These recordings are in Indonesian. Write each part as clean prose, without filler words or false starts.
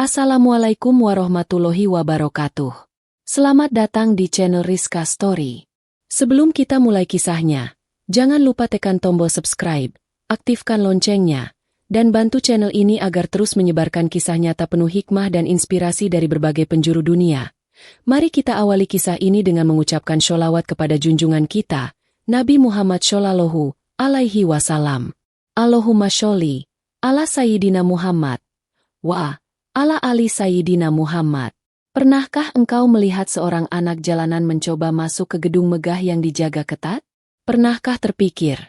Assalamualaikum warahmatullahi wabarakatuh. Selamat datang di channel Rizka Story. Sebelum kita mulai kisahnya, jangan lupa tekan tombol subscribe, aktifkan loncengnya, dan bantu channel ini agar terus menyebarkan kisah nyata penuh hikmah dan inspirasi dari berbagai penjuru dunia. Mari kita awali kisah ini dengan mengucapkan sholawat kepada junjungan kita, Nabi Muhammad Shallallahu Alaihi Wasallam. Allahumma sholli ala Sayyidina Muhammad wa ala ali Sayyidina Muhammad. Pernahkah engkau melihat seorang anak jalanan mencoba masuk ke gedung megah yang dijaga ketat? Pernahkah terpikir,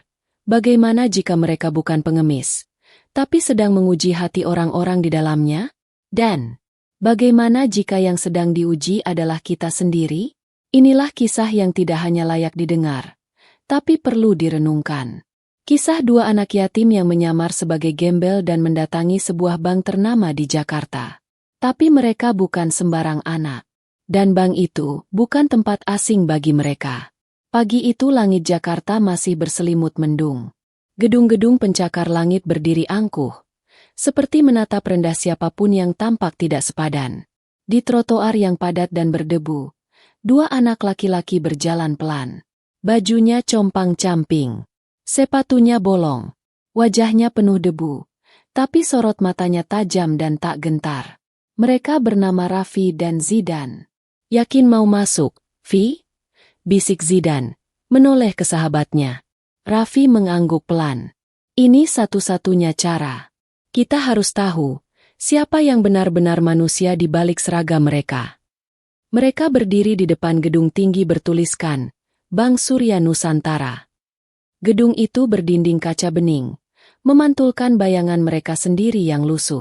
bagaimana jika mereka bukan pengemis, tapi sedang menguji hati orang-orang di dalamnya? Dan bagaimana jika yang sedang diuji adalah kita sendiri? Inilah kisah yang tidak hanya layak didengar, tapi perlu direnungkan. Kisah dua anak yatim yang menyamar sebagai gembel dan mendatangi sebuah bank ternama di Jakarta. Tapi mereka bukan sembarang anak. Dan bank itu bukan tempat asing bagi mereka. Pagi itu langit Jakarta masih berselimut mendung. Gedung-gedung pencakar langit berdiri angkuh, seperti menatap rendah siapapun yang tampak tidak sepadan. Di trotoar yang padat dan berdebu, dua anak laki-laki berjalan pelan. Bajunya compang-camping. Sepatunya bolong, wajahnya penuh debu, tapi sorot matanya tajam dan tak gentar. Mereka bernama Raffi dan Zidan. Yakin mau masuk, Vi? Bisik Zidan, menoleh ke sahabatnya. Raffi mengangguk pelan. Ini satu-satunya cara. Kita harus tahu, siapa yang benar-benar manusia di balik seragam mereka. Mereka berdiri di depan gedung tinggi bertuliskan, Bank Surya Nusantara. Gedung itu berdinding kaca bening, memantulkan bayangan mereka sendiri yang lusuh.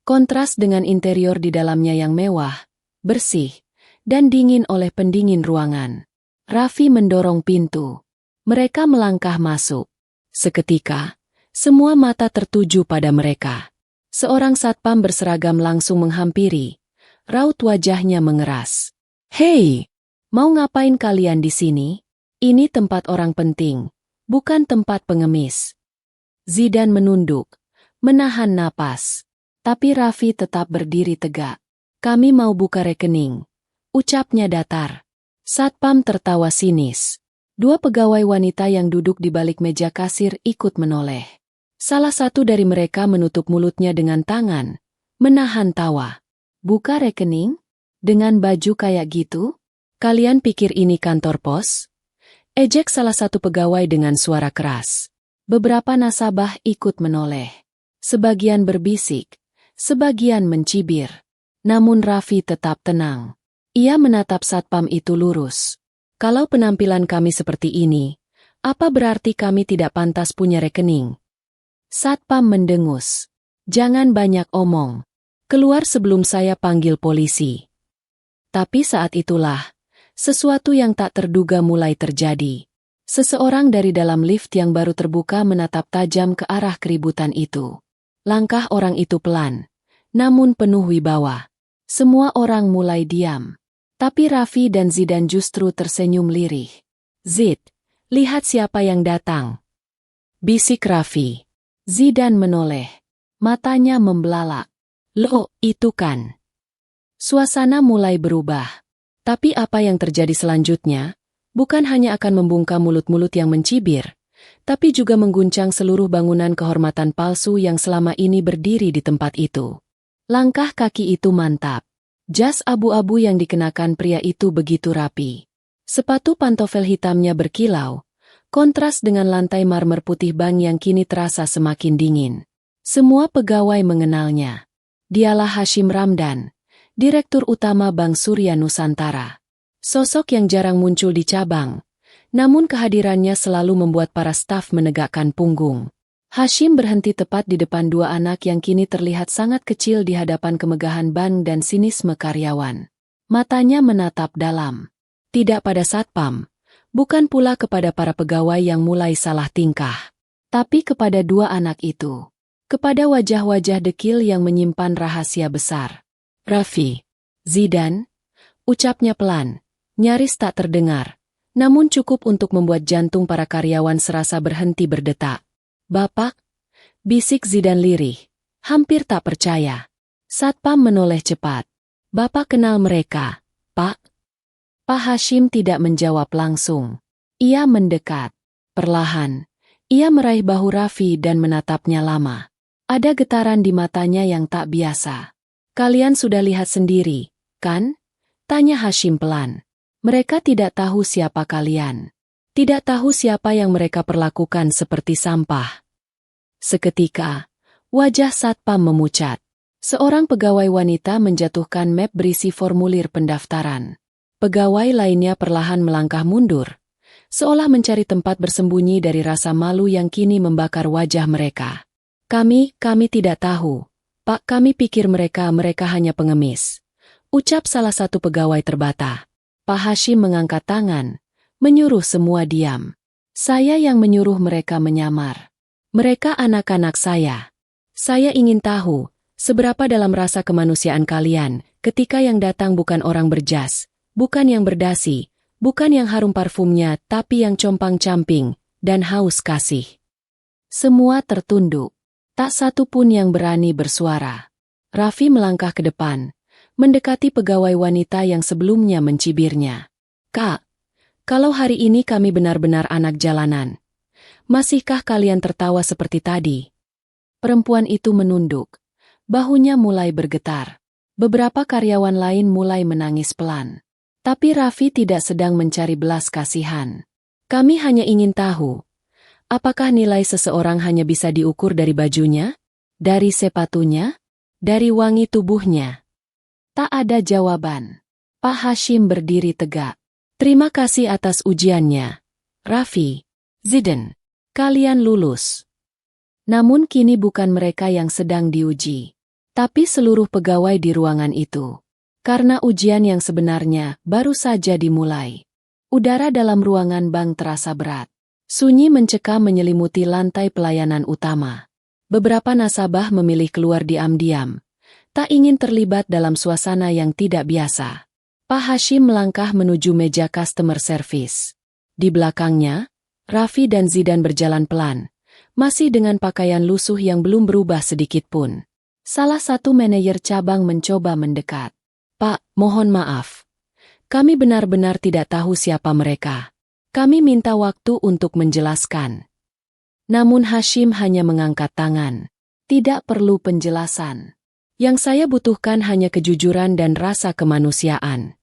Kontras dengan interior di dalamnya yang mewah, bersih, dan dingin oleh pendingin ruangan. Raffi mendorong pintu. Mereka melangkah masuk. Seketika, semua mata tertuju pada mereka. Seorang satpam berseragam langsung menghampiri. Raut wajahnya mengeras. Hei, mau ngapain kalian di sini? Ini tempat orang penting. Bukan tempat pengemis. Zidan menunduk, menahan napas. Tapi Raffi tetap berdiri tegak. Kami mau buka rekening, ucapnya datar. Satpam tertawa sinis. Dua pegawai wanita yang duduk di balik meja kasir ikut menoleh. Salah satu dari mereka menutup mulutnya dengan tangan, menahan tawa. Buka rekening? Dengan baju kayak gitu? Kalian pikir ini kantor pos? Ejek salah satu pegawai dengan suara keras. Beberapa nasabah ikut menoleh. Sebagian berbisik, sebagian mencibir. Namun Raffi tetap tenang. Ia menatap satpam itu lurus. Kalau penampilan kami seperti ini, apa berarti kami tidak pantas punya rekening? Satpam mendengus. Jangan banyak omong. Keluar sebelum saya panggil polisi. Tapi saat itulah, sesuatu yang tak terduga mulai terjadi. Seseorang dari dalam lift yang baru terbuka menatap tajam ke arah keributan itu. Langkah orang itu pelan, namun penuh wibawa. Semua orang mulai diam. Tapi Raffi dan Zidan justru tersenyum lirih. Zid, lihat siapa yang datang. Bisik Raffi. Zidan menoleh. Matanya membelalak. Loh, itu kan. Suasana mulai berubah. Tapi apa yang terjadi selanjutnya, bukan hanya akan membungkam mulut-mulut yang mencibir, tapi juga mengguncang seluruh bangunan kehormatan palsu yang selama ini berdiri di tempat itu. Langkah kaki itu mantap. Jas abu-abu yang dikenakan pria itu begitu rapi. Sepatu pantofel hitamnya berkilau, kontras dengan lantai marmer putih bank yang kini terasa semakin dingin. Semua pegawai mengenalnya. Dialah Hashim Ramdan, Direktur Utama Bank Surya Nusantara. Sosok yang jarang muncul di cabang, namun kehadirannya selalu membuat para staf menegakkan punggung. Hashim berhenti tepat di depan dua anak yang kini terlihat sangat kecil di hadapan kemegahan bank dan sinisme karyawan. Matanya menatap dalam. Tidak pada satpam, bukan pula kepada para pegawai yang mulai salah tingkah, tapi kepada dua anak itu. Kepada wajah-wajah dekil yang menyimpan rahasia besar. Raffi, Zidan, ucapnya pelan, nyaris tak terdengar, namun cukup untuk membuat jantung para karyawan serasa berhenti berdetak. Bapak, bisik Zidan lirih, hampir tak percaya. Satpam menoleh cepat. Bapak kenal mereka, Pak? Pak Hashim tidak menjawab langsung. Ia mendekat. Perlahan, ia meraih bahu Raffi dan menatapnya lama. Ada getaran di matanya yang tak biasa. Kalian sudah lihat sendiri, kan? Tanya Hashim pelan. Mereka tidak tahu siapa kalian. Tidak tahu siapa yang mereka perlakukan seperti sampah. Seketika, wajah Satpam memucat. Seorang pegawai wanita menjatuhkan map berisi formulir pendaftaran. Pegawai lainnya perlahan melangkah mundur, seolah mencari tempat bersembunyi dari rasa malu yang kini membakar wajah mereka. Kami tidak tahu. Pak, kami pikir mereka hanya pengemis. Ucap salah satu pegawai terbata. Pak Hashim mengangkat tangan, menyuruh semua diam. Saya yang menyuruh mereka menyamar. Mereka anak-anak saya. Saya ingin tahu, seberapa dalam rasa kemanusiaan kalian, ketika yang datang bukan orang berjas, bukan yang berdasi, bukan yang harum parfumnya, tapi yang compang-camping, dan haus kasih. Semua tertunduk. Tak satu pun yang berani bersuara. Raffi melangkah ke depan, mendekati pegawai wanita yang sebelumnya mencibirnya. Kak, kalau hari ini kami benar-benar anak jalanan, masihkah kalian tertawa seperti tadi? Perempuan itu menunduk. Bahunya mulai bergetar. Beberapa karyawan lain mulai menangis pelan. Tapi Raffi tidak sedang mencari belas kasihan. Kami hanya ingin tahu, apakah nilai seseorang hanya bisa diukur dari bajunya? Dari sepatunya? Dari wangi tubuhnya? Tak ada jawaban. Pak Hashim berdiri tegak. Terima kasih atas ujiannya. Raffi, Zidan, kalian lulus. Namun kini bukan mereka yang sedang diuji, tapi seluruh pegawai di ruangan itu. Karena ujian yang sebenarnya baru saja dimulai. Udara dalam ruangan bank terasa berat. Sunyi mencekam menyelimuti lantai pelayanan utama. Beberapa nasabah memilih keluar diam-diam. Tak ingin terlibat dalam suasana yang tidak biasa. Pak Hashim melangkah menuju meja customer service. Di belakangnya, Raffi dan Zidan berjalan pelan, masih dengan pakaian lusuh yang belum berubah sedikit pun. Salah satu manajer cabang mencoba mendekat. Pak, mohon maaf. Kami benar-benar tidak tahu siapa mereka. Kami minta waktu untuk menjelaskan. Namun Hashim hanya mengangkat tangan. Tidak perlu penjelasan. Yang saya butuhkan hanya kejujuran dan rasa kemanusiaan.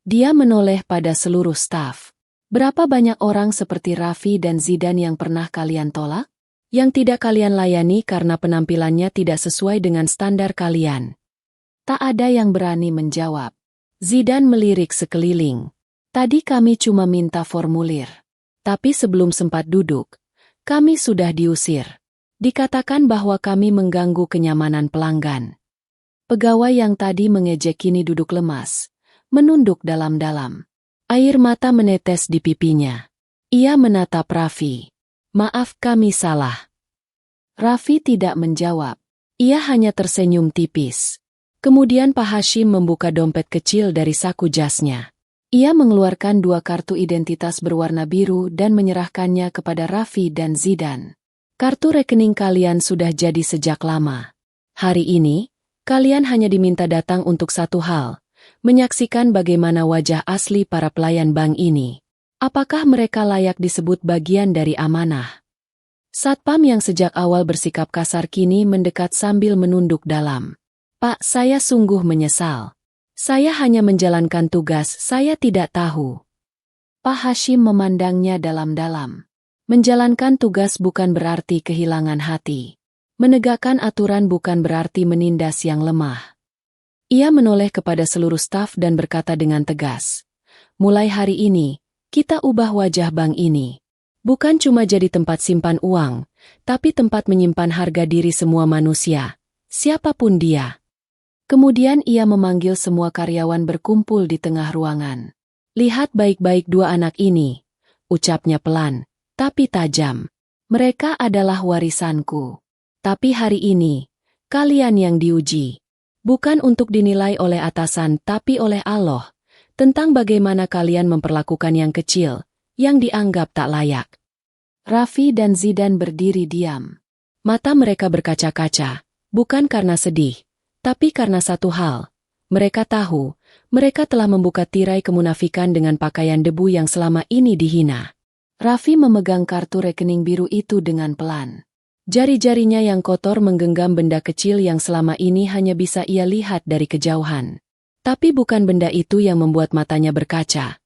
Dia menoleh pada seluruh staf. Berapa banyak orang seperti Raffi dan Zidan yang pernah kalian tolak? Yang tidak kalian layani karena penampilannya tidak sesuai dengan standar kalian? Tak ada yang berani menjawab. Zidan melirik sekeliling. Tadi kami cuma minta formulir. Tapi sebelum sempat duduk, kami sudah diusir. Dikatakan bahwa kami mengganggu kenyamanan pelanggan. Pegawai yang tadi mengejek kini duduk lemas, menunduk dalam-dalam. Air mata menetes di pipinya. Ia menatap Raffi. Maaf, kami salah. Raffi tidak menjawab. Ia hanya tersenyum tipis. Kemudian Pak Hashim membuka dompet kecil dari saku jasnya. Ia mengeluarkan 2 kartu identitas berwarna biru dan menyerahkannya kepada Raffi dan Zidan. Kartu rekening kalian sudah jadi sejak lama. Hari ini, kalian hanya diminta datang untuk satu hal, menyaksikan bagaimana wajah asli para pelayan bank ini. Apakah mereka layak disebut bagian dari amanah? Satpam yang sejak awal bersikap kasar kini mendekat sambil menunduk dalam. Pak, saya sungguh menyesal. Saya hanya menjalankan tugas, saya tidak tahu. Pak Hashim memandangnya dalam-dalam. Menjalankan tugas bukan berarti kehilangan hati. Menegakkan aturan bukan berarti menindas yang lemah. Ia menoleh kepada seluruh staf dan berkata dengan tegas. Mulai hari ini, kita ubah wajah bank ini. Bukan cuma jadi tempat simpan uang, tapi tempat menyimpan harga diri semua manusia, siapapun dia. Kemudian ia memanggil semua karyawan berkumpul di tengah ruangan. Lihat baik-baik 2 anak ini, ucapnya pelan, tapi tajam. Mereka adalah warisanku. Tapi hari ini, kalian yang diuji. Bukan untuk dinilai oleh atasan tapi oleh Allah, tentang bagaimana kalian memperlakukan yang kecil, yang dianggap tak layak. Raffi dan Zidan berdiri diam. Mata mereka berkaca-kaca, bukan karena sedih, Tapi karena satu hal, mereka tahu, mereka telah membuka tirai kemunafikan dengan pakaian debu yang selama ini dihina. Raffi memegang kartu rekening biru itu dengan pelan. Jari-jarinya yang kotor menggenggam benda kecil yang selama ini hanya bisa ia lihat dari kejauhan. Tapi bukan benda itu yang membuat matanya berkaca,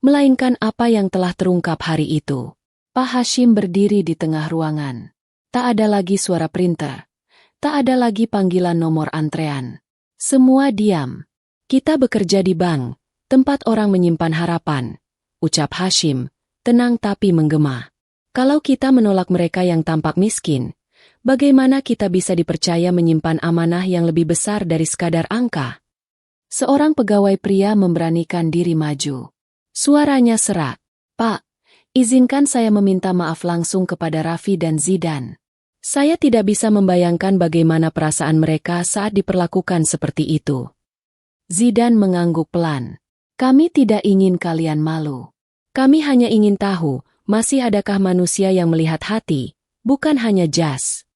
melainkan apa yang telah terungkap hari itu. Pak Hashim berdiri di tengah ruangan. Tak ada lagi suara printer. Tak ada lagi panggilan nomor antrean. Semua diam. Kita bekerja di bank, tempat orang menyimpan harapan, ucap Hashim, tenang tapi menggema. Kalau kita menolak mereka yang tampak miskin, bagaimana kita bisa dipercaya menyimpan amanah yang lebih besar dari sekadar angka? Seorang pegawai pria memberanikan diri maju. Suaranya serak. Pak, izinkan saya meminta maaf langsung kepada Raffi dan Zidan. Saya tidak bisa membayangkan bagaimana perasaan mereka saat diperlakukan seperti itu. Zidan mengangguk pelan. Kami tidak ingin kalian malu. Kami hanya ingin tahu, masih adakah manusia yang melihat hati, bukan hanya jas.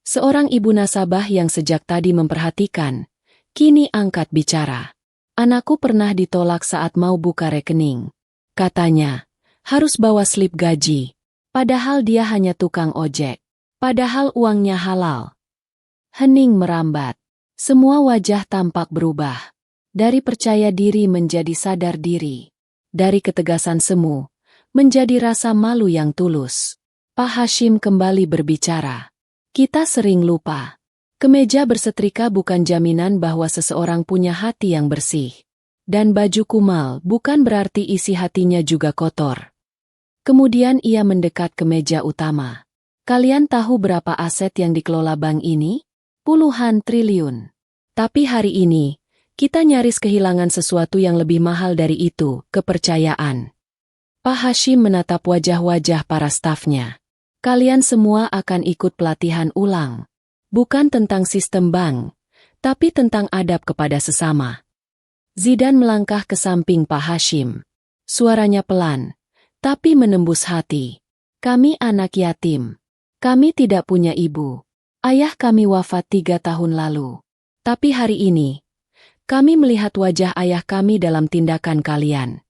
Seorang ibu nasabah yang sejak tadi memperhatikan, kini angkat bicara. Anakku pernah ditolak saat mau buka rekening. Katanya, harus bawa slip gaji. Padahal dia hanya tukang ojek. Padahal uangnya halal. Hening merambat. Semua wajah tampak berubah. Dari percaya diri menjadi sadar diri. Dari ketegasan semu, menjadi rasa malu yang tulus. Pak Hashim kembali berbicara. Kita sering lupa. Kemeja bersetrika bukan jaminan bahwa seseorang punya hati yang bersih. Dan baju kumal bukan berarti isi hatinya juga kotor. Kemudian ia mendekat ke meja utama. Kalian tahu berapa aset yang dikelola bank ini? Puluhan triliun. Tapi hari ini, kita nyaris kehilangan sesuatu yang lebih mahal dari itu, kepercayaan. Pak Hashim menatap wajah-wajah para stafnya. Kalian semua akan ikut pelatihan ulang. Bukan tentang sistem bank, tapi tentang adab kepada sesama. Zidan melangkah ke samping Pak Hashim. Suaranya pelan, tapi menembus hati. Kami anak yatim. Kami tidak punya ibu. Ayah kami wafat 3 tahun lalu. Tapi hari ini, kami melihat wajah ayah kami dalam tindakan kalian.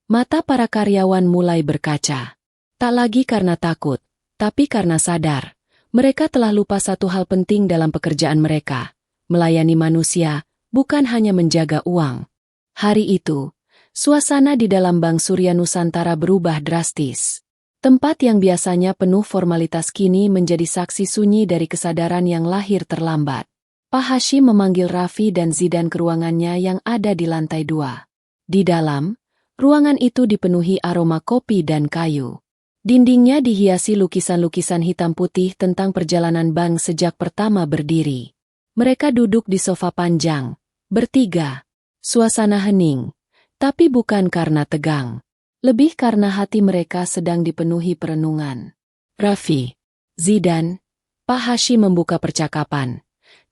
Mata para karyawan mulai berkaca. Tak lagi karena takut, tapi karena sadar. Mereka telah lupa satu hal penting dalam pekerjaan mereka. Melayani manusia, bukan hanya menjaga uang. Hari itu, suasana di dalam Bank Surya Nusantara berubah drastis. Tempat yang biasanya penuh formalitas kini menjadi saksi sunyi dari kesadaran yang lahir terlambat. Pak Hashim memanggil Raffi dan Zidan ke ruangannya yang ada di lantai 2. Di dalam, ruangan itu dipenuhi aroma kopi dan kayu. Dindingnya dihiasi lukisan-lukisan hitam putih tentang perjalanan bank sejak pertama berdiri. Mereka duduk di sofa panjang, bertiga. Suasana hening, tapi bukan karena tegang. Lebih karena hati mereka sedang dipenuhi perenungan. Raffi, Zidan, Pak Hashim membuka percakapan.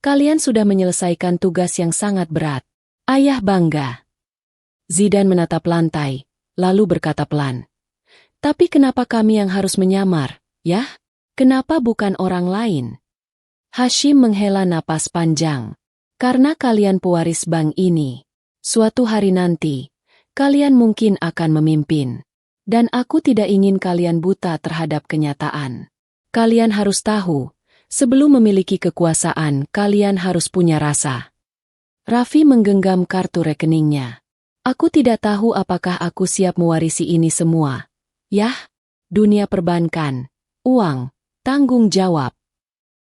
Kalian sudah menyelesaikan tugas yang sangat berat. Ayah bangga. Zidan menatap lantai, lalu berkata pelan. Tapi kenapa kami yang harus menyamar, ya? Kenapa bukan orang lain? Hashim menghela napas panjang. Karena kalian pewaris bank ini. Suatu hari nanti, kalian mungkin akan memimpin. Dan aku tidak ingin kalian buta terhadap kenyataan. Kalian harus tahu, sebelum memiliki kekuasaan, kalian harus punya rasa. Raffi menggenggam kartu rekeningnya. Aku tidak tahu apakah aku siap mewarisi ini semua. Yah, dunia perbankan, uang, tanggung jawab.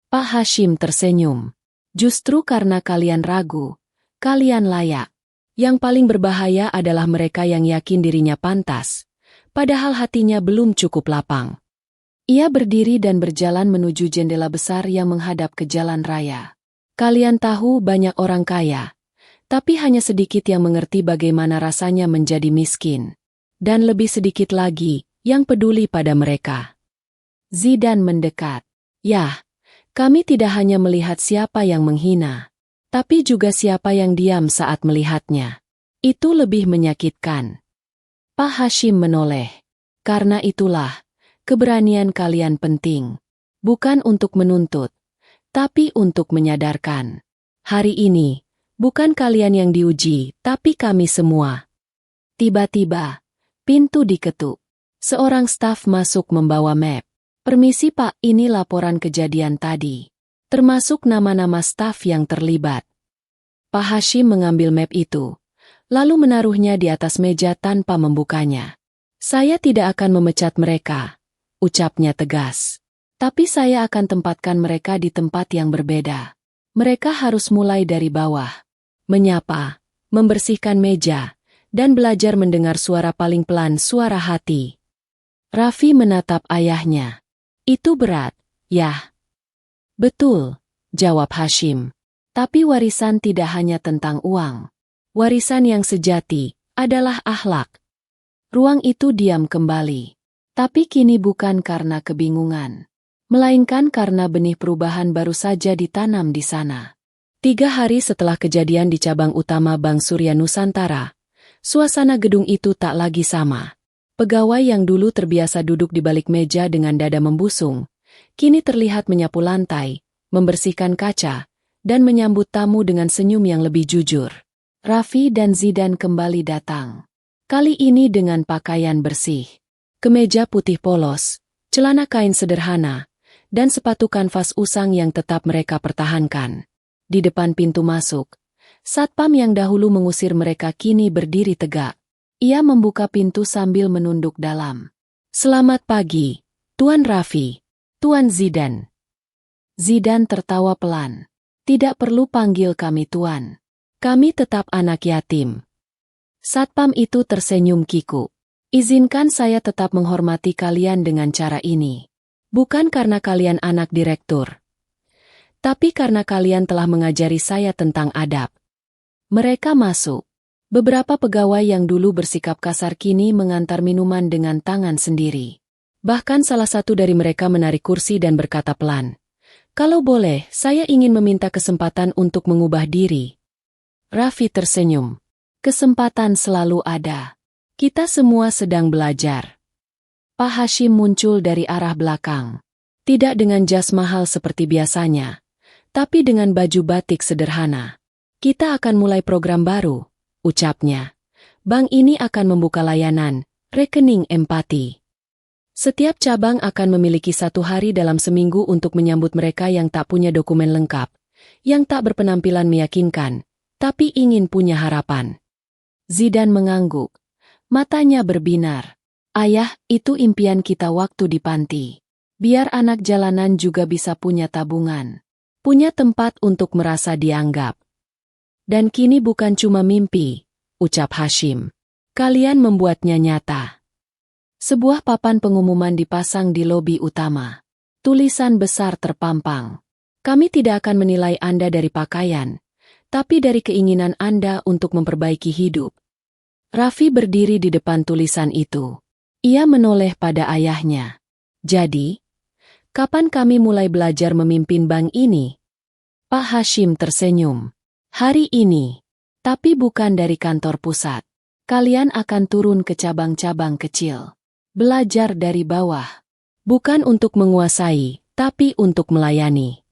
Pak Hashim tersenyum. Justru karena kalian ragu, kalian layak. Yang paling berbahaya adalah mereka yang yakin dirinya pantas, padahal hatinya belum cukup lapang. Ia berdiri dan berjalan menuju jendela besar yang menghadap ke jalan raya. Kalian tahu banyak orang kaya, tapi hanya sedikit yang mengerti bagaimana rasanya menjadi miskin. Dan lebih sedikit lagi yang peduli pada mereka. Zidan mendekat. Yah, kami tidak hanya melihat siapa yang menghina, tapi juga siapa yang diam saat melihatnya. Itu lebih menyakitkan. Pak Hashim menoleh. Karena itulah, keberanian kalian penting. Bukan untuk menuntut, tapi untuk menyadarkan. Hari ini, bukan kalian yang diuji, tapi kami semua. Tiba-tiba, pintu diketuk. Seorang staf masuk membawa map. Permisi Pak, ini laporan kejadian tadi. Termasuk nama-nama staf yang terlibat. Pak Hashim mengambil map itu, lalu menaruhnya di atas meja tanpa membukanya. Saya tidak akan memecat mereka, ucapnya tegas. Tapi saya akan tempatkan mereka di tempat yang berbeda. Mereka harus mulai dari bawah. Menyapa, membersihkan meja, dan belajar mendengar suara paling pelan, suara hati. Raffi menatap ayahnya. Itu berat, ya? Betul, jawab Hashim. Tapi warisan tidak hanya tentang uang. Warisan yang sejati adalah akhlak. Ruang itu diam kembali. Tapi kini bukan karena kebingungan, melainkan karena benih perubahan baru saja ditanam di sana. 3 hari setelah kejadian di cabang utama Bank Surya Nusantara, suasana gedung itu tak lagi sama. Pegawai yang dulu terbiasa duduk di balik meja dengan dada membusung, kini terlihat menyapu lantai, membersihkan kaca, dan menyambut tamu dengan senyum yang lebih jujur. Raffi dan Zidan kembali datang. Kali ini dengan pakaian bersih. Kemeja putih polos, celana kain sederhana, dan sepatu kanvas usang yang tetap mereka pertahankan. Di depan pintu masuk, satpam yang dahulu mengusir mereka kini berdiri tegak. Ia membuka pintu sambil menunduk dalam. Selamat pagi, Tuan Raffi, Tuan Zidan. Zidan tertawa pelan. Tidak perlu panggil kami Tuan. Kami tetap anak yatim. Satpam itu tersenyum kiku. Izinkan saya tetap menghormati kalian dengan cara ini. Bukan karena kalian anak direktur, tapi karena kalian telah mengajari saya tentang adab. Mereka masuk. Beberapa pegawai yang dulu bersikap kasar kini mengantar minuman dengan tangan sendiri. Bahkan salah satu dari mereka menarik kursi dan berkata pelan, "Kalau boleh, saya ingin meminta kesempatan untuk mengubah diri." Raffi tersenyum. Kesempatan selalu ada. Kita semua sedang belajar. Pak Hashim muncul dari arah belakang. Tidak dengan jas mahal seperti biasanya, tapi dengan baju batik sederhana. Kita akan mulai program baru, ucapnya. Bank ini akan membuka layanan, rekening empati. Setiap cabang akan memiliki 1 hari dalam seminggu untuk menyambut mereka yang tak punya dokumen lengkap, yang tak berpenampilan meyakinkan, tapi ingin punya harapan. Zidan mengangguk. Matanya berbinar. Ayah, itu impian kita waktu di panti. Biar anak jalanan juga bisa punya tabungan. Punya tempat untuk merasa dianggap. Dan kini bukan cuma mimpi, ucap Hashim. Kalian membuatnya nyata. Sebuah papan pengumuman dipasang di lobi utama. Tulisan besar terpampang. Kami tidak akan menilai Anda dari pakaian, tapi dari keinginan Anda untuk memperbaiki hidup. Raffi berdiri di depan tulisan itu. Ia menoleh pada ayahnya. Jadi, kapan kami mulai belajar memimpin bank ini? Pak Hashim tersenyum. Hari ini. Tapi bukan dari kantor pusat. Kalian akan turun ke cabang-cabang kecil. Belajar dari bawah. Bukan untuk menguasai, tapi untuk melayani.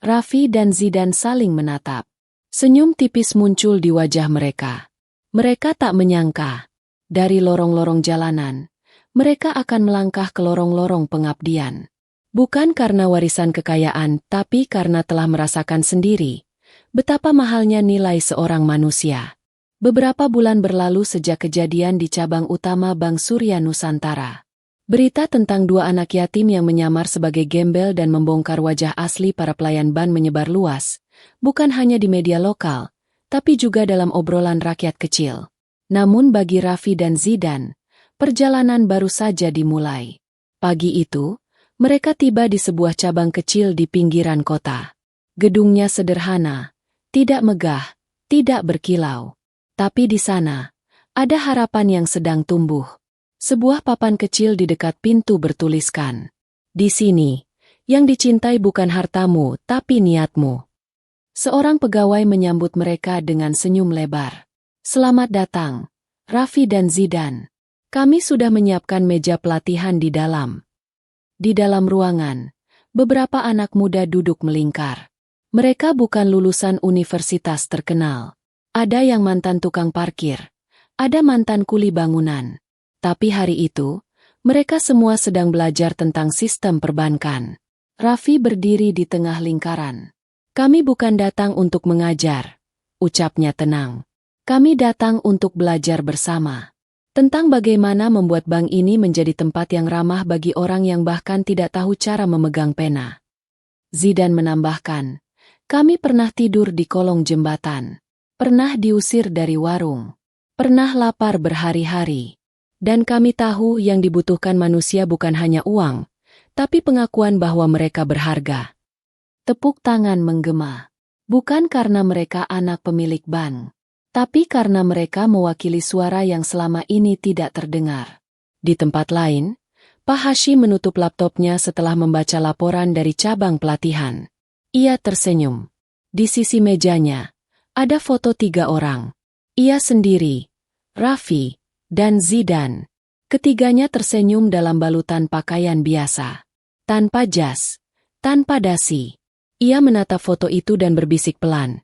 Raffi dan Zidan saling menatap. Senyum tipis muncul di wajah mereka. Mereka tak menyangka. Dari lorong-lorong jalanan, mereka akan melangkah ke lorong-lorong pengabdian. Bukan karena warisan kekayaan, tapi karena telah merasakan sendiri betapa mahalnya nilai seorang manusia. Beberapa bulan berlalu sejak kejadian di cabang utama Bank Surya Nusantara. Berita tentang 2 anak yatim yang menyamar sebagai gembel dan membongkar wajah asli para pelayan bank menyebar luas, bukan hanya di media lokal, tapi juga dalam obrolan rakyat kecil. Namun bagi Raffi dan Zidan, perjalanan baru saja dimulai. Pagi itu, mereka tiba di sebuah cabang kecil di pinggiran kota. Gedungnya sederhana, tidak megah, tidak berkilau. Tapi di sana, ada harapan yang sedang tumbuh. Sebuah papan kecil di dekat pintu bertuliskan, "Di sini, yang dicintai bukan hartamu, tapi niatmu." Seorang pegawai menyambut mereka dengan senyum lebar. "Selamat datang, Raffi dan Zidan. Kami sudah menyiapkan meja pelatihan di dalam." Di dalam ruangan, beberapa anak muda duduk melingkar. Mereka bukan lulusan universitas terkenal. Ada yang mantan tukang parkir, ada mantan kuli bangunan. Tapi hari itu, mereka semua sedang belajar tentang sistem perbankan. Raffi berdiri di tengah lingkaran. Kami bukan datang untuk mengajar, ucapnya tenang. Kami datang untuk belajar bersama. Tentang bagaimana membuat bank ini menjadi tempat yang ramah bagi orang yang bahkan tidak tahu cara memegang pena. Zidan menambahkan, kami pernah tidur di kolong jembatan. Pernah diusir dari warung. Pernah lapar berhari-hari. Dan kami tahu yang dibutuhkan manusia bukan hanya uang, tapi pengakuan bahwa mereka berharga. Tepuk tangan menggema. Bukan karena mereka anak pemilik bank, tapi karena mereka mewakili suara yang selama ini tidak terdengar. Di tempat lain, Pak Hashim menutup laptopnya setelah membaca laporan dari cabang pelatihan. Ia tersenyum. Di sisi mejanya, ada foto 3 orang. Ia sendiri, Raffi, dan Zidan. Ketiganya tersenyum dalam balutan pakaian biasa. Tanpa jas, tanpa dasi. Ia menatap foto itu dan berbisik pelan.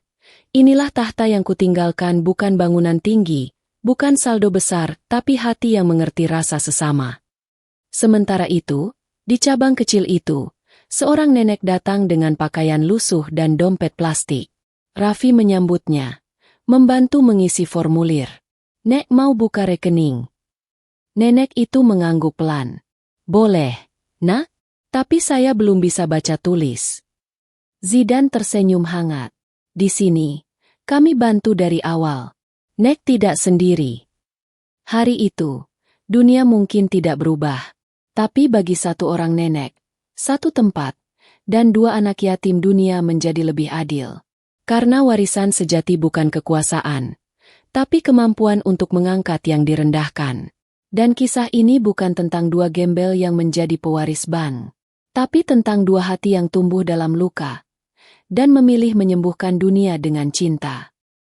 Inilah tahta yang kutinggalkan, bukan bangunan tinggi, bukan saldo besar, tapi hati yang mengerti rasa sesama. Sementara itu, di cabang kecil itu, seorang nenek datang dengan pakaian lusuh dan dompet plastik. Raffi menyambutnya, membantu mengisi formulir. Nek mau buka rekening. Nenek itu mengangguk pelan. Boleh, nak, tapi saya belum bisa baca tulis. Zidan tersenyum hangat. Di sini, kami bantu dari awal. Nek tidak sendiri. Hari itu, dunia mungkin tidak berubah. Tapi bagi satu orang nenek, satu tempat, dan 2 anak yatim dunia menjadi lebih adil. Karena warisan sejati bukan kekuasaan, tapi kemampuan untuk mengangkat yang direndahkan. Dan kisah ini bukan tentang 2 gembel yang menjadi pewaris bank, tapi tentang 2 hati yang tumbuh dalam luka, dan memilih menyembuhkan dunia dengan cinta.